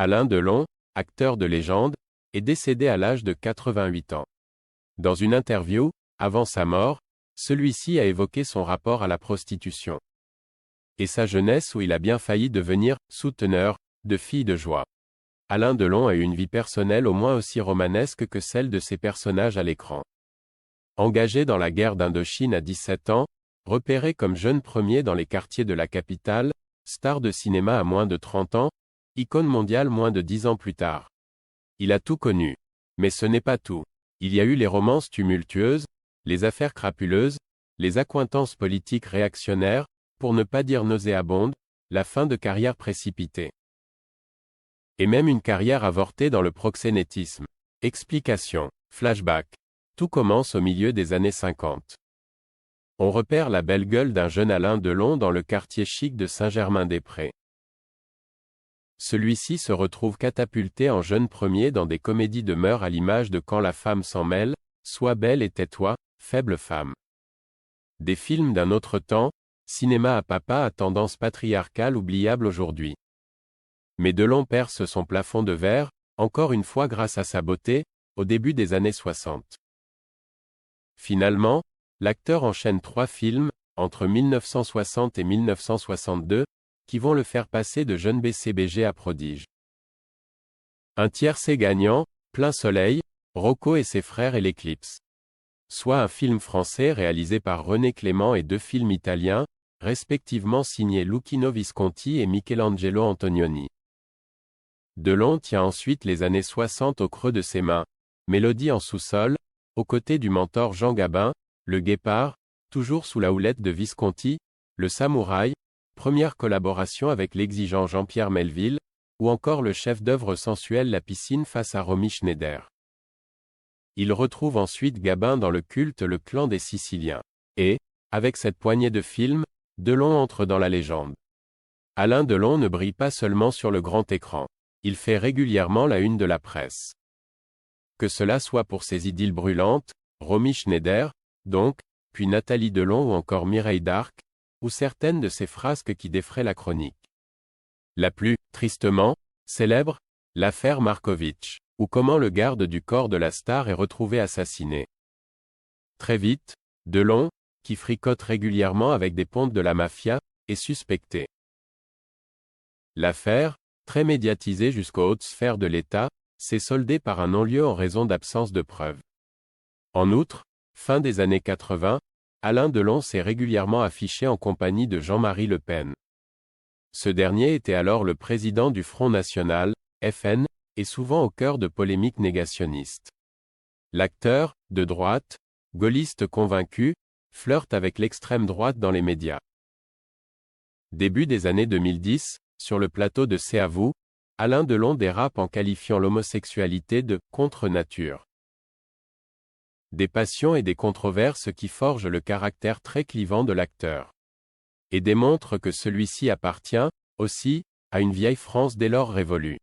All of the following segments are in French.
Alain Delon, acteur de légende, est décédé à l'âge de 88 ans. Dans une interview, avant sa mort, celui-ci a évoqué son rapport à la prostitution. Et sa jeunesse où il a bien failli devenir « souteneur » de filles de joie. Alain Delon a eu une vie personnelle au moins aussi romanesque que celle de ses personnages à l'écran. Engagé dans la guerre d'Indochine à 17 ans, repéré comme jeune premier dans les quartiers de la capitale, star de cinéma à moins de 30 ans, icône mondiale moins de 10 ans plus tard. Il a tout connu. Mais ce n'est pas tout. Il y a eu les romances tumultueuses, les affaires crapuleuses, les accointances politiques réactionnaires, pour ne pas dire nauséabondes, la fin de carrière précipitée. Et même une carrière avortée dans le proxénétisme. Explication. Flashback. Tout commence au milieu des années 50. On repère la belle gueule d'un jeune Alain Delon dans le quartier chic de Saint-Germain-des-Prés. Celui-ci se retrouve catapulté en jeune premier dans des comédies de mœurs à l'image de Quand la femme s'en mêle, Sois belle et tais-toi, faible femme. Des films d'un autre temps, cinéma à papa à tendance patriarcale oubliable aujourd'hui. Mais Delon perce son plafond de verre, encore une fois grâce à sa beauté, au début des années 60. Finalement, l'acteur enchaîne 3 films, entre 1960 et 1962, qui vont le faire passer de jeune BCBG à prodige. Un tiercé gagnant, Plein Soleil, Rocco et ses frères et l'Éclipse. Soit un film français réalisé par René Clément et 2 films italiens, respectivement signés Luchino Visconti et Michelangelo Antonioni. Delon tient ensuite les années 60 au creux de ses mains, Mélodie en sous-sol, aux côtés du mentor Jean Gabin, Le Guépard, toujours sous la houlette de Visconti, Le Samouraï, première collaboration avec l'exigeant Jean-Pierre Melville, ou encore le chef-d'œuvre sensuel La Piscine face à Romy Schneider. Il retrouve ensuite Gabin dans le culte Le Clan des Siciliens. Et, avec cette poignée de films, Delon entre dans la légende. Alain Delon ne brille pas seulement sur le grand écran. Il fait régulièrement la une de la presse. Que cela soit pour ses idylles brûlantes, Romy Schneider, donc, puis Nathalie Delon ou encore Mireille d'Arc, ou certaines de ses frasques qui défraient la chronique. La plus, tristement, célèbre, l'affaire Markovitch, ou comment le garde du corps de la star est retrouvé assassiné. Très vite, Delon, qui fricote régulièrement avec des pontes de la mafia, est suspecté. L'affaire, très médiatisée jusqu'aux hautes sphères de l'État, s'est soldée par un non-lieu en raison d'absence de preuves. En outre, fin des années 80, Alain Delon s'est régulièrement affiché en compagnie de Jean-Marie Le Pen. Ce dernier était alors le président du Front National, FN, et souvent au cœur de polémiques négationnistes. L'acteur, de droite, gaulliste convaincu, flirte avec l'extrême droite dans les médias. Début des années 2010, sur le plateau de C'est à vous, Alain Delon dérape en qualifiant l'homosexualité de « contre-nature ». Des passions et des controverses qui forgent le caractère très clivant de l'acteur. Et démontrent que celui-ci appartient, aussi, à une vieille France dès lors révolue.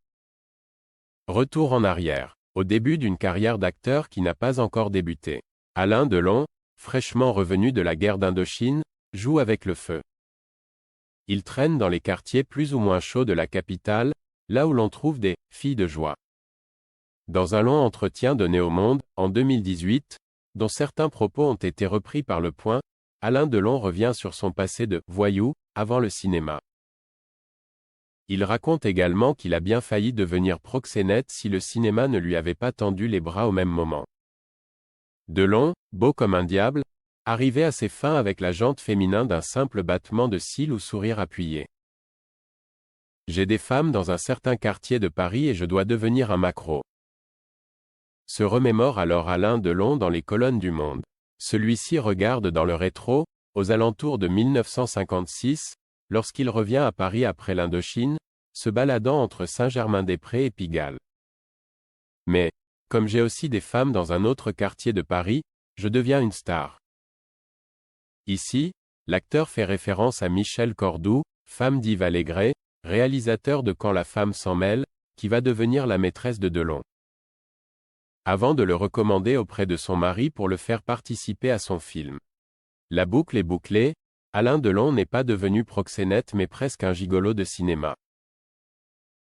Retour en arrière, au début d'une carrière d'acteur qui n'a pas encore débuté. Alain Delon, fraîchement revenu de la guerre d'Indochine, joue avec le feu. Il traîne dans les quartiers plus ou moins chauds de la capitale, là où l'on trouve des « filles de joie ». Dans un long entretien donné au Monde, en 2018, dont certains propos ont été repris par Le Point, Alain Delon revient sur son passé de « voyou » avant le cinéma. Il raconte également qu'il a bien failli devenir proxénète si le cinéma ne lui avait pas tendu les bras au même moment. Delon, beau comme un diable, arrivait à ses fins avec la jante féminin d'un simple battement de cils ou sourire appuyé. J'ai des femmes dans un certain quartier de Paris et je dois devenir un maquereau. Se remémore alors Alain Delon dans les colonnes du Monde. Celui-ci regarde dans le rétro, aux alentours de 1956, lorsqu'il revient à Paris après l'Indochine, se baladant entre Saint-Germain-des-Prés et Pigalle. Mais, comme j'ai aussi des femmes dans un autre quartier de Paris, je deviens une star. Ici, l'acteur fait référence à Michel Cordoue, femme d'Yves Allégret, réalisateur de Quand la femme s'en mêle, qui va devenir la maîtresse de Delon. Avant de le recommander auprès de son mari pour le faire participer à son film. La boucle est bouclée, Alain Delon n'est pas devenu proxénète mais presque un gigolo de cinéma.